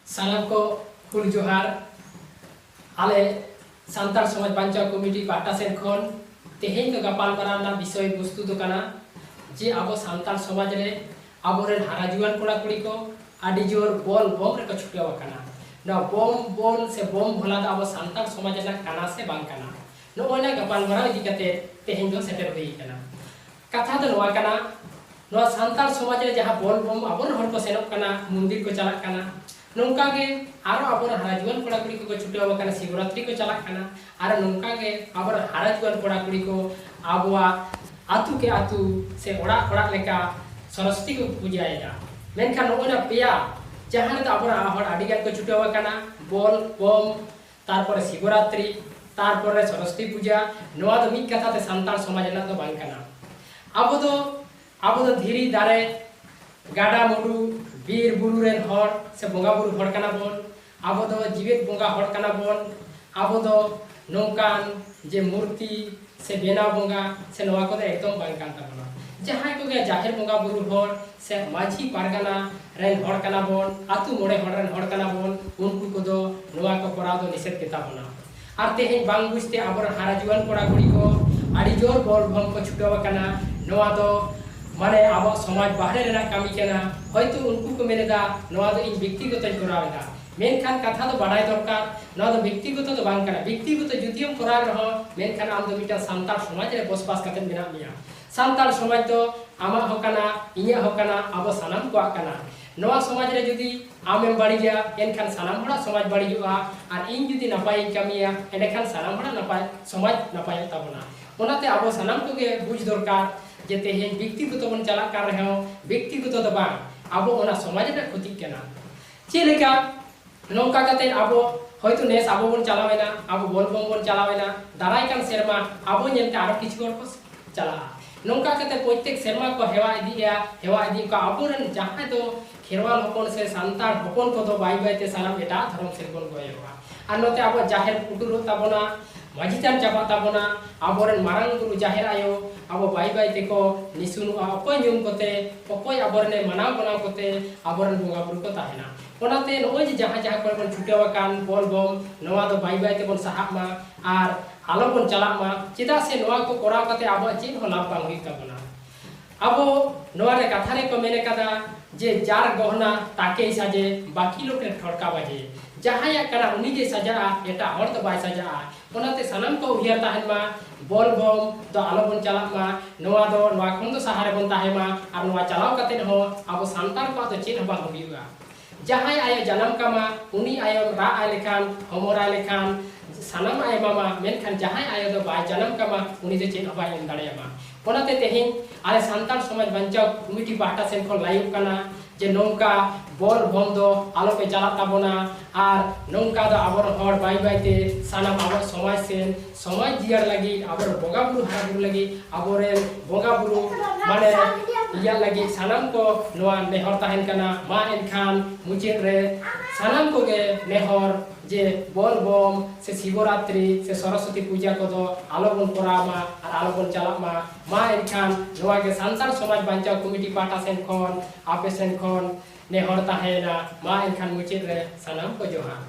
सानाम को हुल जोहार आले सांतार समाज बांचाव कमिटी पाटा सेन खन तेहेन को गपाल माराना विषय वस्तु दो कना जे आबो सांतार समाज रे आबोरेन हारा जुआन कोड़ा कुड़ी को आडी जोर बॉल बम रे को छुटियाव कना ना बम बॉल से बम भोला दा आबो सांतार समाज ना काना से बांग कना नो ओना गपाल मारा इदी कते तेहेन दो सेटर होई कना कथा दो नोआ कना नो सांतार समाज रे जहां बॉल बम आबोर हर को सेनक कना मंदिर को चला कना नौका के आरो आबोर हारा जुआन कोड़ा कुड़ी को छुटियाव कना शिवरात्रि को चला कना आरो नौका के आबोर हारा जुआन कोड़ा कुड़ी को आबोआ आतु के आतु से ओड़ा ओड़ा लेका सरस्वती को पूजाएगा मेनखान नोना पेया जहां तो आबोर हर आडिगान को छुटियाव कना बॉल बम तारपर शिवरात्रि तारपर सरस्वती पूजा नोआ दो मिक कथा ते सांतार समाज ना दो बांग कना आबो दो धीरी दारे गाडा मुडू बीर बुरु रेन हर से बोंगा बुरु हर कना बोन आबो दो जीवित बोंगा हर कना बोन आबो दो नौकान जे मूर्ति से बेना बोंगा से नोआ को एकदम बांग कान ताबोना जहां को गे जाहिर बोंगा बुरु हर से माझी पारगाना रेन हर कना बोन आतु मोड़े हर रेन हर कना बोन उनको को दो नोआ को कोरा दो निषेध केता बोना आर तेहेन बांग बुझते आबोर हारा जुआन कोड़ा कुड़ी को आड़ी जोर बॉल बम को छुटाव कना नोआ दो माने आबो समाज बाहरे रेना कामी केना होयतो उनको को मेनेदा नोआ दो इन व्यक्तिगत कोरावेदा मेनखान कथा दो बाडाय दरकार नोआ दो व्यक्तिगत दो बांग कना व्यक्तिगत जुतियम कोरा रहो मेनखान आम दो मिटा सांतार समाज रे बसबास कते मेना मिया सांतार समाज दो आमा हो कना इया हो कना आबो सानाम को कना नोआ समाज रे जुदी आमेम बाड़ीया एनखान सानाम हड़ा समाज बाड़ीजुआ आर इन जुदी नपाय कामिया एनखान सानाम हड़ा नपाय समाज नपाय ताबोना ओनाते आबो सानाम को गे बुझ दरकार जे तेहेन व्यक्तिगत बन चला कर रहे हो व्यक्तिगत दो बांग आबो ओना समाज रे क्षति केना चेलेका नौका कते आबो होयतो नेस आबो बन चलावेना आबो बोल बम बन चलावेना दाराय कान सेरमा आबो नेते आरो किछु हर को चला नौका कते प्रत्येक सेरमा को हेवा इदी का आबोरन जहां दो खेरवाल हपन से सांतार हपन को दो बाई बाईते सानाम एटा धर्म से बन गयोगा आर नोते आबो जाहेर पुटुरो ताबोना माजितान चाबा ताबोना आबोरन मारांग गुरु जाहेर आयो आबो बाई बाईते को निसुनु अकोय न्युम कोते अकोय आबोरने मनाव बनाव कोते आबोरन बोंगा बुरु को ताहेना ओनाते नोय जहां जहां को बन छुटेवा कान बॉल बम नोआ दो बाई बाईते बन साहाब मा आर आलो बन चला मा चिदा से नोआ को कोराव कते आबो चीन हो लाभ बांग हुई ताबोना आबो नोआ रे कथा रे को मेने कदा जे जार गहना ताके साजे बाकी लोग रे ठड़का बाजे जहां या करा उनी जे सजा एटा हर तो बाय सजा ओनाते सनम को उहिया ताहन मा बॉल बम दो आलो बन चला मा नोआ खन दो सहारे बन ताहे मा आर नोआ चलाव कते हो आबो सांतार को तो चीन हबा हुईगा जहां आयो जन्म कामा उनी आयो रा आय लेखान हमोरा लेखान सानाम आय मामा मेनखान जहां आयो दो बाय जन्म कामा उनी जे चीन हबा एम दाड़ेयामा ओनाते तेहिन आले सांतार समाज बंचाव कमिटी पाटा सेन को लाइव कना जे नौका बॉल बम दो आलो पे चला ताबोना आर नौका दो आबर हर बाई बाईते सानाम आबर समाज सेन समाज जियार लगी आबर बोगा बुरु हारा बुरु लगी आबोरे बोगा बुरु माने इया लगी सानाम को नोआ नेहर ताहेन कना मा एनखान मुचेद रे सानाम को गे नेहर जे बॉल बम से शिवरात्रि से सरस्वती पूजा को दो आलो बन कोरामा आर आलो बन चलामा मा एनखान नोआ के सांतार समाज बांचाव कमिटी पाटा सेन खन आपे सेन खन नेहर ताहेना मा एनखान मुचेद रे सानाम को जोहार।